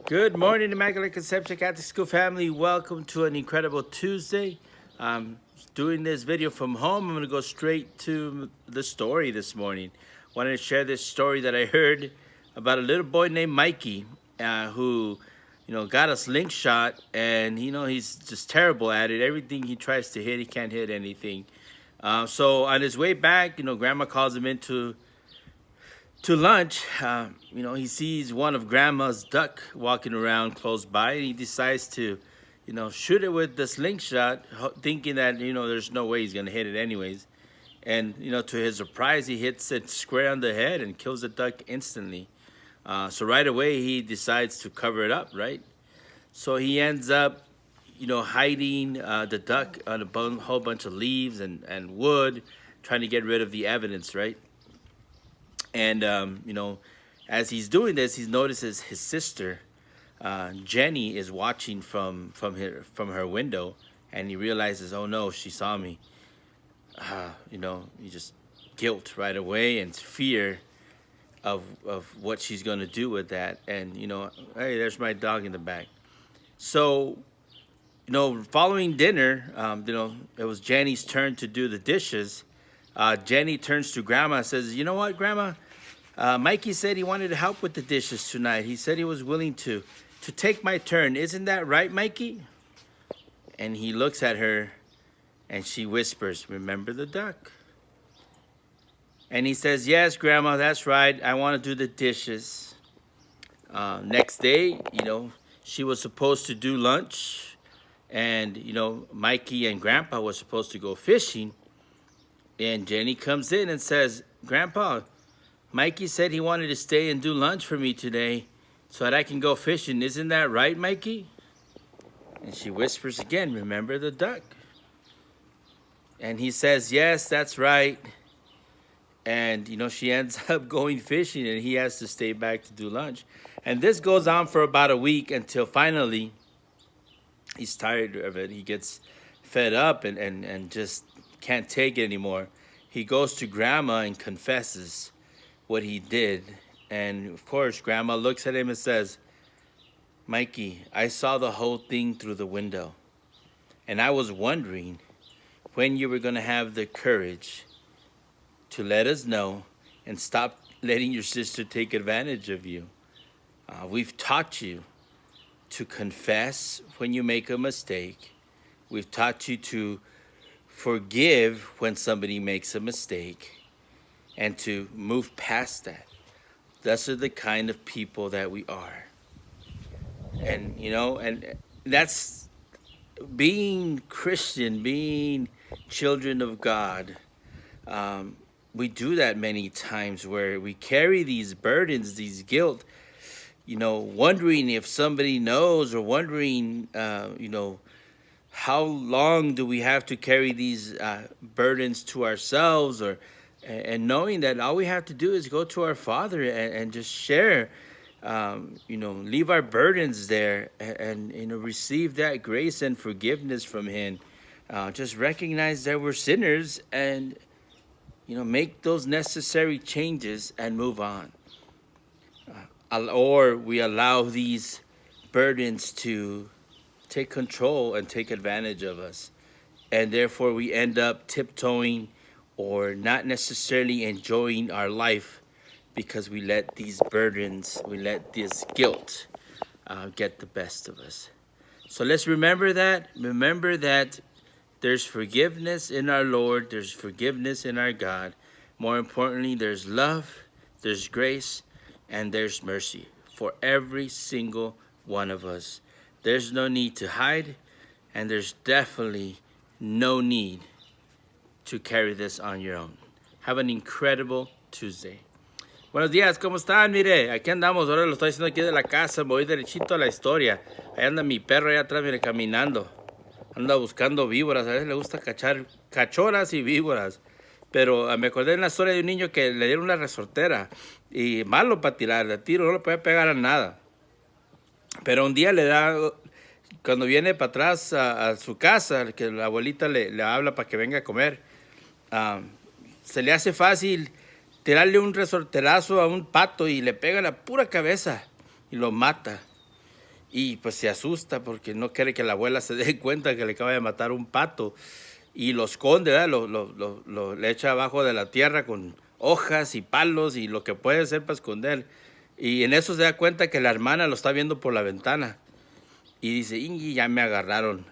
Good morning, Immaculate Conception Catholic School family. Welcome to an incredible Tuesday. I'm doing this video from home. I'm going to go straight to the story this morning. Wanted to share this story that I heard about a little boy named Mikey who, got a slingshot, and he's just terrible at it. Everything he tries to hit, he can't hit anything. So on his way back, Grandma calls him into to lunch. He sees one of Grandma's duck walking around close by, and he decides to, shoot it with the slingshot, thinking that, there's no way he's going to hit it anyways. And, to his surprise, he hits it square on the head and kills the duck instantly. So right away, he decides to cover it up, right? So he ends up, hiding the duck on a whole bunch of leaves and wood, trying to get rid of the evidence, right? And, as he's doing this, he notices his sister, Jenny, is watching from her window, and he realizes, oh no, she saw me. He just guilt right away and fear of what she's going to do with that. And, hey, there's my dog in the back. So, following dinner, it was Jenny's turn to do the dishes. Jenny turns to Grandma and says, you know what, Grandma? Mikey said he wanted to help with the dishes tonight. He said he was willing to take my turn. Isn't that right, Mikey? And he looks at her, and she whispers, remember the duck? And he says, yes, Grandma, that's right. I want to do the dishes. Next day, she was supposed to do lunch, and, Mikey and Grandpa were supposed to go fishing. And Jenny comes in and says, Grandpa, Mikey said he wanted to stay and do lunch for me today so that I can go fishing. Isn't that right, Mikey? And she whispers again, remember the duck? And he says, yes, that's right. And, she ends up going fishing, and he has to stay back to do lunch. And this goes on for about a week until finally he's tired of it. He gets fed up and just can't take it anymore. He goes to Grandma and confesses what he did. And of course, Grandma looks at him and says, Mikey, I saw the whole thing through the window, and I was wondering when you were going to have the courage to let us know and stop letting your sister take advantage of you. We've taught you to confess when you make a mistake. We've taught you to forgive when somebody makes a mistake, and to move past that. Those are the kind of people that we are. And, and that's being Christian, being children of God. We do that many times where we carry these burdens, these guilt, wondering if somebody knows, or wondering, how long do we have to carry these burdens to ourselves, and knowing that all we have to do is go to our Father and just share, leave our burdens there, and receive that grace and forgiveness from Him. Just recognize that we're sinners, and make those necessary changes and move on. Or we allow these burdens to take control and take advantage of us, and therefore we end up tiptoeing or not necessarily enjoying our life because we let these burdens, we let this guilt get the best of us. So let's remember that. Remember that there's forgiveness in our Lord. There's forgiveness in our God. More importantly, there's love, there's grace, and there's mercy for every single one of us. There's no need to hide, and there's definitely no need to carry this on your own. Have an incredible Tuesday. Buenos días, ¿cómo están? Mire, aquí andamos, ahora lo estoy haciendo aquí de la casa, me voy derechito a la historia. Ahí anda mi perro allá atrás, mire, caminando. Anda buscando víboras, a veces le gusta cachar cachoras y víboras. Pero me acordé de una historia de un niño que le dieron una resortera, y malo para tirar, de tiro no le puede pegar a nada. Pero un día le da, cuando viene para atrás a su casa, que la abuelita le habla para que venga a comer, se le hace fácil tirarle un resorterazo a un pato y le pega la pura cabeza y lo mata. y pues se asusta porque no quiere que la abuela se dé cuenta que le acaba de matar un pato y lo esconde, ¿verdad? Le echa abajo de la tierra con hojas y palos y lo que puede hacer para esconder. Y en eso se da cuenta que la hermana lo está viendo por la ventana y dice, Ingi, ya me agarraron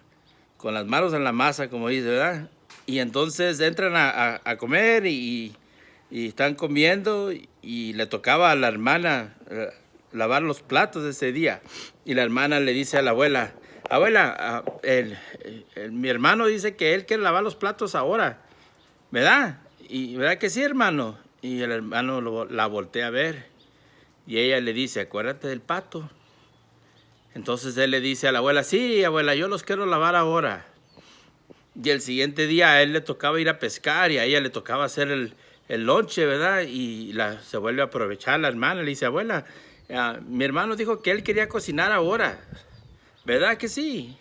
con las manos en la masa, como dice, ¿verdad? Y entonces entran a comer y están comiendo y le tocaba a la hermana lavar los platos ese día. Y la hermana le dice a la abuela, abuela, mi hermano dice que él quiere lavar los platos ahora, ¿verdad? Y ¿verdad que sí, hermano? Y el hermano la voltea a ver y ella le dice, acuérdate del pato. Entonces él le dice a la abuela, sí, abuela, yo los quiero lavar ahora. Y el siguiente día a él le tocaba ir a pescar y a ella le tocaba hacer el lonche, ¿verdad? Y se vuelve a aprovechar la hermana. Le dice, abuela, mi hermano dijo que él quería cocinar ahora, ¿verdad que sí?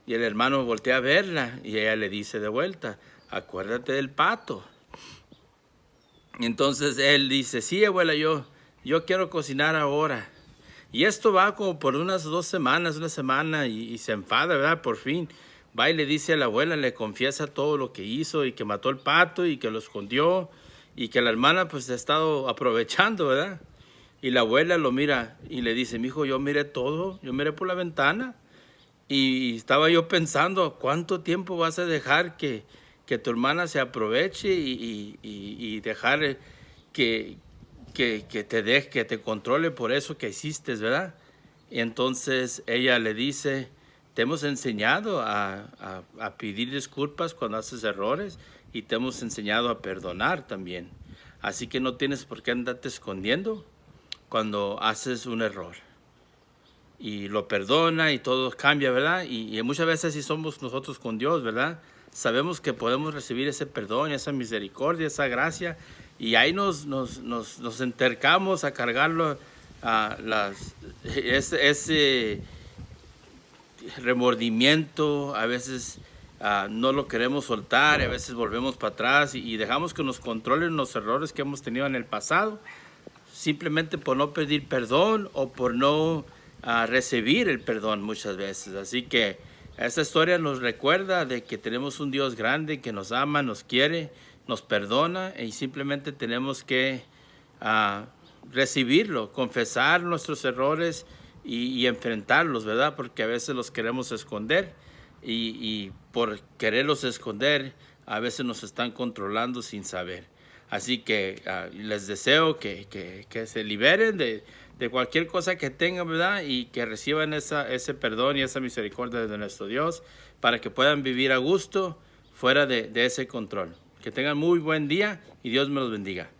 Y el hermano voltea a verla y ella le dice de vuelta, acuérdate del pato. Y entonces él dice, sí, abuela, yo quiero cocinar ahora. Y esto va como por unas 2 semanas, una semana, y se enfada, ¿verdad? Por fin va y le dice a la abuela, le confiesa todo lo que hizo y que mató el pato y que lo escondió y que la hermana pues ha estado aprovechando, ¿verdad? Y la abuela lo mira y le dice, mijo, yo miré todo, yo miré por la ventana y estaba yo pensando, ¿cuánto tiempo vas a dejar que tu hermana se aproveche y dejar que te controle por eso que hiciste, ¿verdad? Y entonces ella le dice, te hemos enseñado a pedir disculpas cuando haces errores y te hemos enseñado a perdonar también. Así que no tienes por qué andarte escondiendo cuando haces un error. Y lo perdona y todo cambia, ¿verdad? Y muchas veces si somos nosotros con Dios, ¿verdad? Sabemos que podemos recibir ese perdón, esa misericordia, esa gracia, y ahí nos entercamos a cargarlo, ese remordimiento, a veces no lo queremos soltar, a veces volvemos para atrás y dejamos que nos controlen los errores que hemos tenido en el pasado, simplemente por no pedir perdón o por no recibir el perdón muchas veces. Así que esta historia nos recuerda de que tenemos un Dios grande que nos ama, nos quiere, nos perdona y simplemente tenemos que recibirlo, confesar nuestros errores y enfrentarlos, ¿verdad? Porque a veces los queremos esconder y por quererlos esconder a veces nos están controlando sin saber. Así que les deseo que se liberen de cualquier cosa que tengan, ¿verdad? Y que reciban ese perdón y esa misericordia de nuestro Dios para que puedan vivir a gusto fuera de ese control. Que tengan muy buen día y Dios me los bendiga.